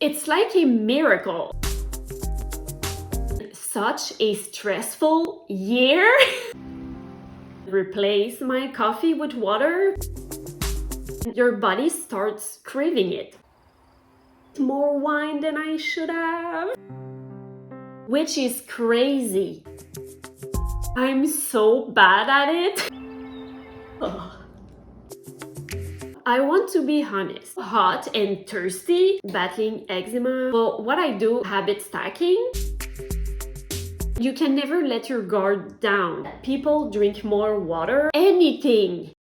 It's like a miracle. Such a stressful year. Replace my coffee with water. Your body starts craving it. More wine than I should have. Which is crazy. I'm so bad at it. Ugh. I want to be honest. Hot and thirsty, battling eczema. Well, what I do, habit stacking. You can never let your guard down. People drink more water. Anything.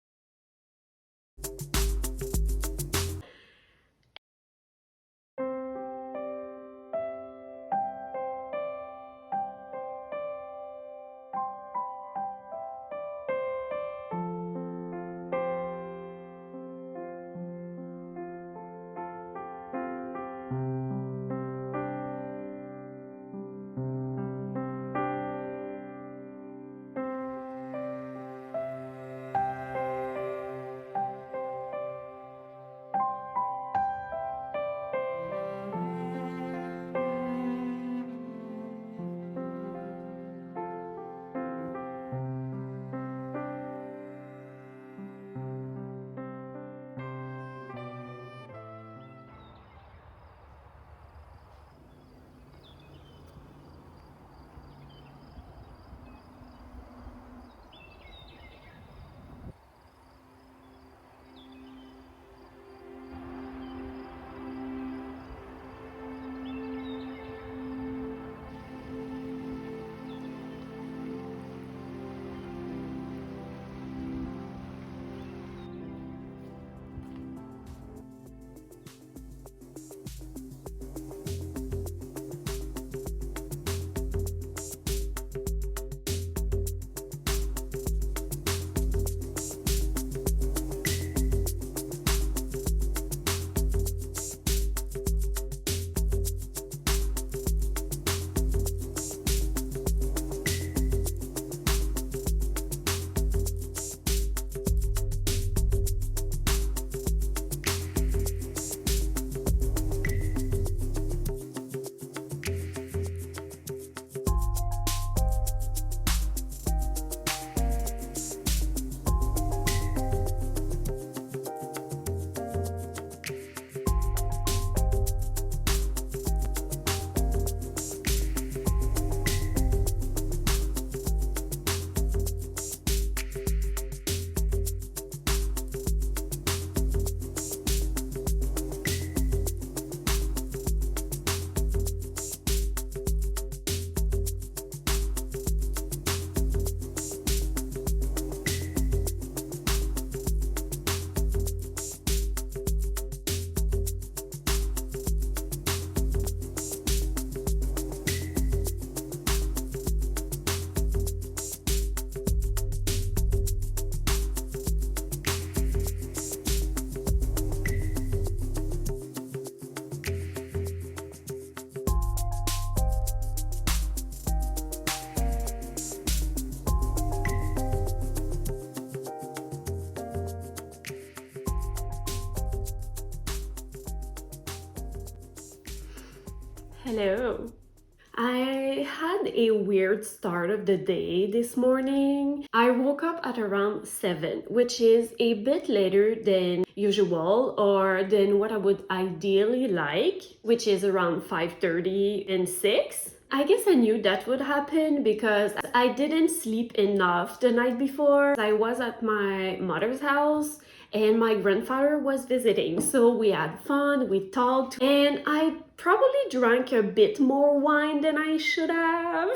Hello. I had a weird start of the day this morning. I woke up at around 7, which is a bit later than usual or than what I would ideally like, which is around 5:30 and 6. I guess I knew that would happen because I didn't sleep enough the night before. I was at my mother's house and my grandfather was visiting, so we had fun, we talked, and I probably drank a bit more wine than I should have.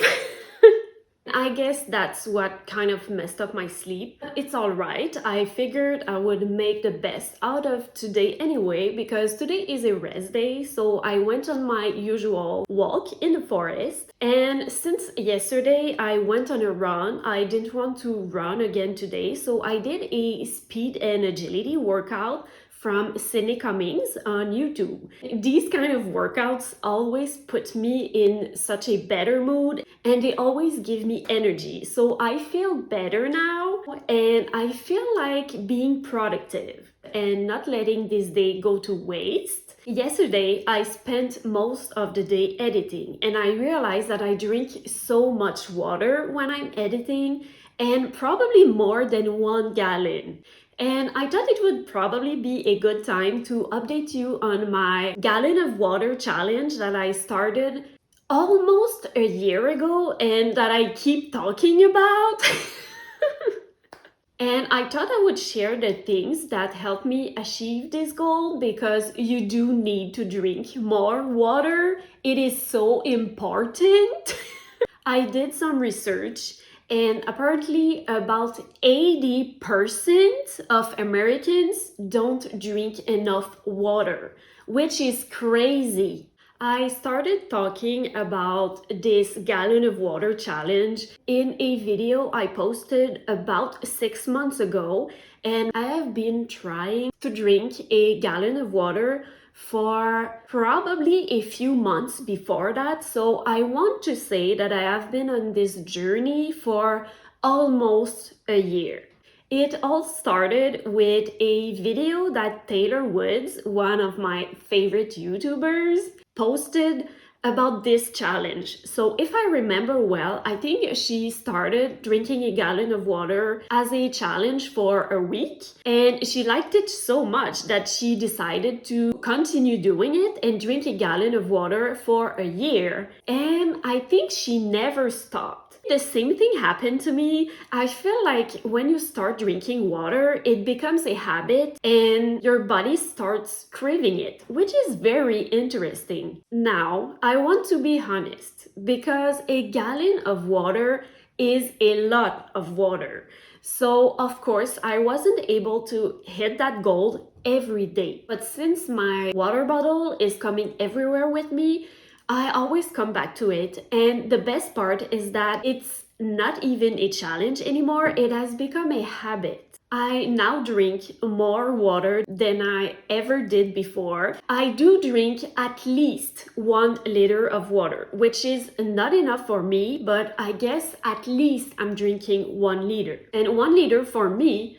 I guess that's what kind of messed up my sleep. It's all right. I figured I would make the best out of today anyway because today is a rest day. So I went on my usual walk in the forest. And since yesterday I went on a run, I didn't want to run again today. So I did a speed and agility workout from Sydney Cummings on YouTube. These kind of workouts always put me in such a better mood and they always give me energy. So I feel better now and I feel like being productive and not letting this day go to waste. Yesterday, I spent most of the day editing, and I realized that I drink so much water when I'm editing, and probably more than 1 gallon. And I thought it would probably be a good time to update you on my gallon of water challenge that I started almost a year ago and that I keep talking about. And I thought I would share the things that helped me achieve this goal because you do need to drink more water. It is so important. I did some research, and apparently, about 80% of Americans don't drink enough water, which is crazy. I started talking about this gallon of water challenge in a video I posted about 6 months ago, and I have been trying to drink a gallon of water for probably a few months before that. So I want to say that I have been on this journey for almost a year. It all started with a video that Taylor Woods, one of my favorite YouTubers, posted about this challenge. So if I remember well, I think she started drinking a gallon of water as a challenge for a week, and she liked it so much that she decided to continue doing it and drink a gallon of water for a year. And I think she never stopped. The same thing happened to me. I feel like when you start drinking water, it becomes a habit and your body starts craving it, which is very interesting. Now, I want to be honest because a gallon of water is a lot of water. So, of course, I wasn't able to hit that goal every day. But since my water bottle is coming everywhere with me, I always come back to it. And the best part is that it's not even a challenge anymore, it has become a habit. I now drink more water than I ever did before. I do drink at least 1 liter of water, which is not enough for me, but I guess at least I'm drinking 1 liter. And 1 liter for me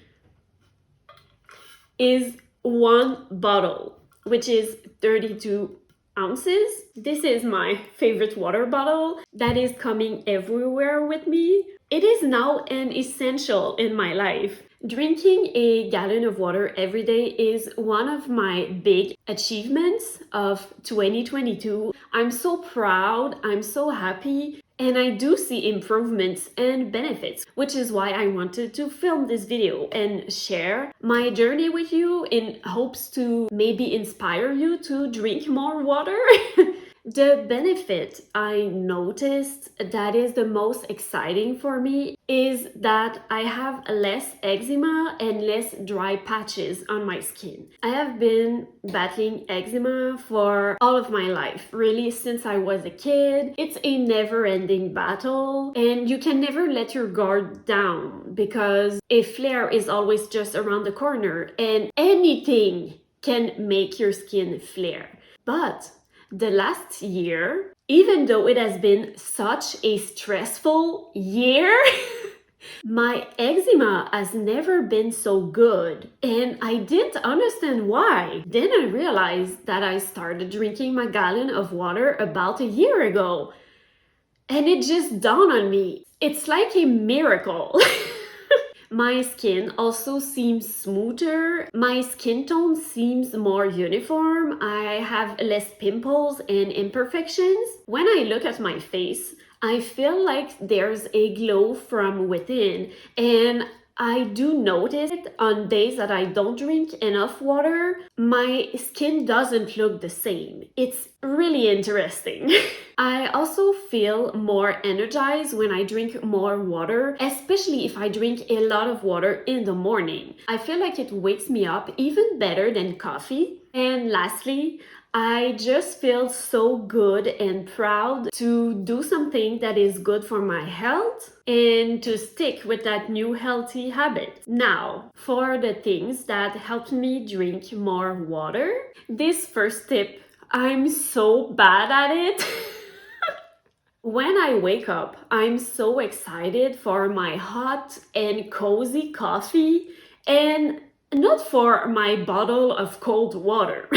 is one bottle, which is 32 ounces. This is my favorite water bottle that is coming everywhere with me. It is now an essential in my life. Drinking a gallon of water every day is one of my big achievements of 2022. I'm so proud, I'm so happy, and I do see improvements and benefits, which is why I wanted to film this video and share my journey with you in hopes to maybe inspire you to drink more water. The benefit I noticed that is the most exciting for me is that I have less eczema and less dry patches on my skin. I have been battling eczema for all of my life, really since I was a kid. It's a never-ending battle and you can never let your guard down because a flare is always just around the corner and anything can make your skin flare. But the last year, even though it has been such a stressful year, my eczema has never been so good. And I didn't understand why. Then I realized that I started drinking my gallon of water about a year ago. And it just dawned on me. It's like a miracle. My skin also seems smoother. My skin tone seems more uniform. I have less pimples and imperfections. When I look at my face, I feel like there's a glow from within, and I do notice it on days that I don't drink enough water. My skin doesn't look the same. It's really interesting. I also feel more energized when I drink more water, especially if I drink a lot of water in the morning. I feel like it wakes me up even better than coffee. And lastly, I just feel so good and proud to do something that is good for my health and to stick with that new healthy habit. Now, for the things that helped me drink more water, this first tip, I'm so bad at it. When I wake up, I'm so excited for my hot and cozy coffee and not for my bottle of cold water.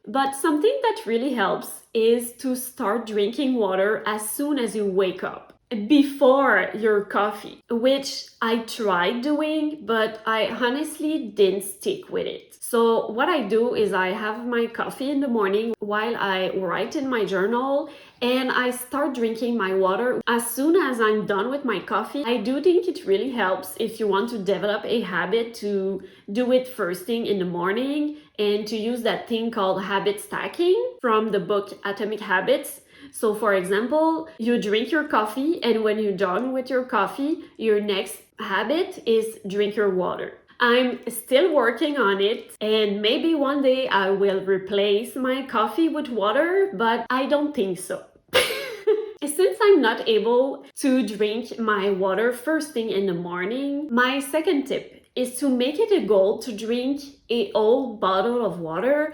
But something that really helps is to start drinking water as soon as you wake up, before your coffee, which I tried doing, but I honestly didn't stick with it. So what I do is I have my coffee in the morning while I write in my journal, and I start drinking my water as soon as I'm done with my coffee. I do think it really helps if you want to develop a habit to do it first thing in the morning and to use that thing called habit stacking from the book Atomic Habits. So for example, you drink your coffee, and when you're done with your coffee, your next habit is drink your water. I'm still working on it, and maybe one day I will replace my coffee with water, but I don't think so. Since I'm not able to drink my water first thing in the morning, my second tip is to make it a goal to drink a whole bottle of water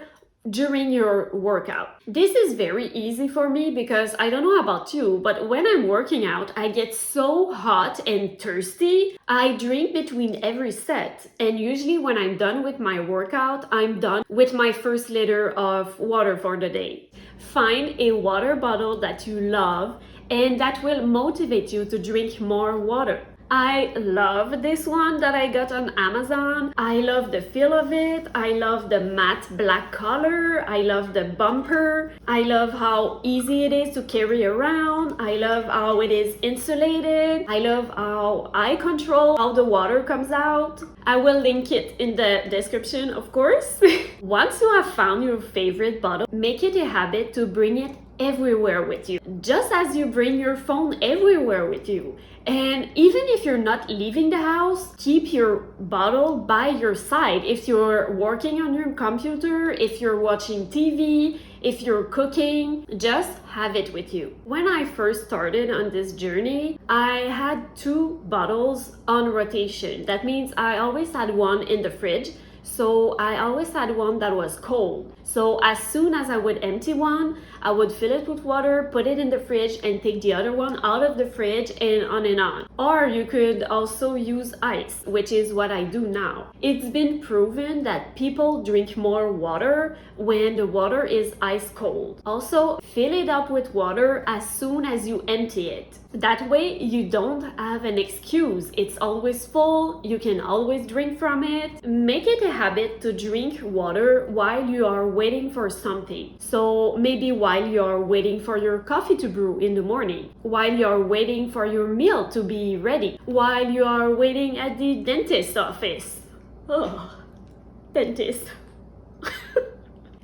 during your workout. This is very easy for me because I don't know about you, but when I'm working out, I get so hot and thirsty. I drink between every set, and usually when I'm done with my workout, I'm done with my first liter of water for the day. Find a water bottle that you love and that will motivate you to drink more water. I love this one that I got on Amazon. I love the feel of it. I love the matte black color. I love the bumper. I love how easy it is to carry around. I love how it is insulated. I love how I control how the water comes out. I will link it in the description, of course. Once you have found your favorite bottle, make it a habit to bring it everywhere with you, just as you bring your phone everywhere with you. And even if you're not leaving the house, keep your bottle by your side. If you're working on your computer, if you're watching TV, if you're cooking, just have it with you. When I first started on this journey, I had 2 bottles on rotation. That means I always had one in the fridge. So I always had one that was cold. So as soon as I would empty one, I would fill it with water, put it in the fridge, and take the other one out of the fridge and on and on. Or you could also use ice, which is what I do now. It's been proven that people drink more water when the water is ice cold. Also, fill it up with water as soon as you empty it. That way you don't have an excuse. It's always full, you can always drink from it. Make it a habit to drink water while you are waiting for something. So maybe while you're waiting for your coffee to brew in the morning, while you're waiting for your meal to be ready, while you are waiting at the dentist's office. Oh, dentist.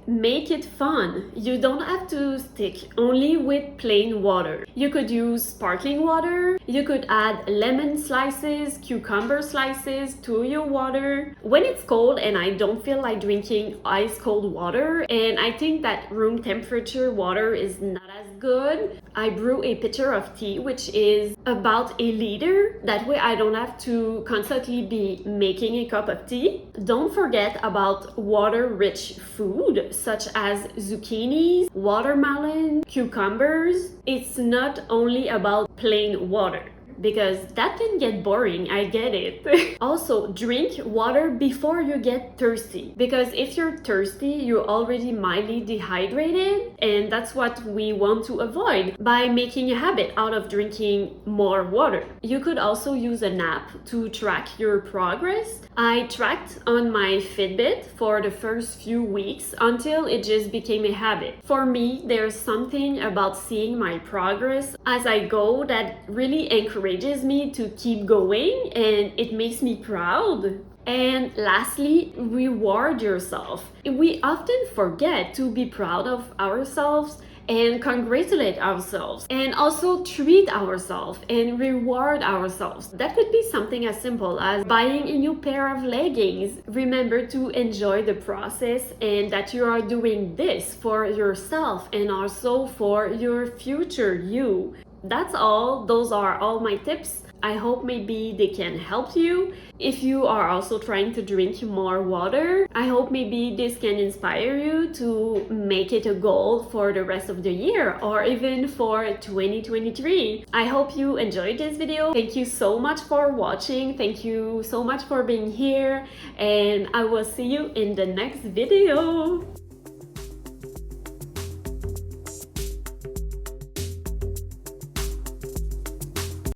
Make it fun. You don't have to stick only with plain water. You could use sparkling water. You could add lemon slices, cucumber slices to your water. When it's cold and I don't feel like drinking ice cold water, and I think that room temperature water is not as good, I brew a pitcher of tea, which is about a liter. That way I don't have to constantly be making a cup of tea. Don't forget about water-rich food, such as zucchinis, watermelon, cucumbers. It's not only about plain water, because that can get boring, I get it. Also, drink water before you get thirsty, because if you're thirsty, you're already mildly dehydrated, and that's what we want to avoid by making a habit out of drinking more water. You could also use an app to track your progress. I tracked on my Fitbit for the first few weeks until it just became a habit. For me, there's something about seeing my progress as I go that really encourages me to keep going, and it makes me proud. And lastly, reward yourself. We often forget to be proud of ourselves and congratulate ourselves, and also treat ourselves and reward ourselves. That could be something as simple as buying a new pair of leggings. Remember to enjoy the process and that you are doing this for yourself and also for your future you. That's all. Those are all my tips. I hope maybe they can help you. If you are also trying to drink more water, I hope maybe this can inspire you to make it a goal for the rest of the year or even for 2023. I hope you enjoyed this video. Thank you so much for watching. Thank you so much for being here, and I will see you in the next video.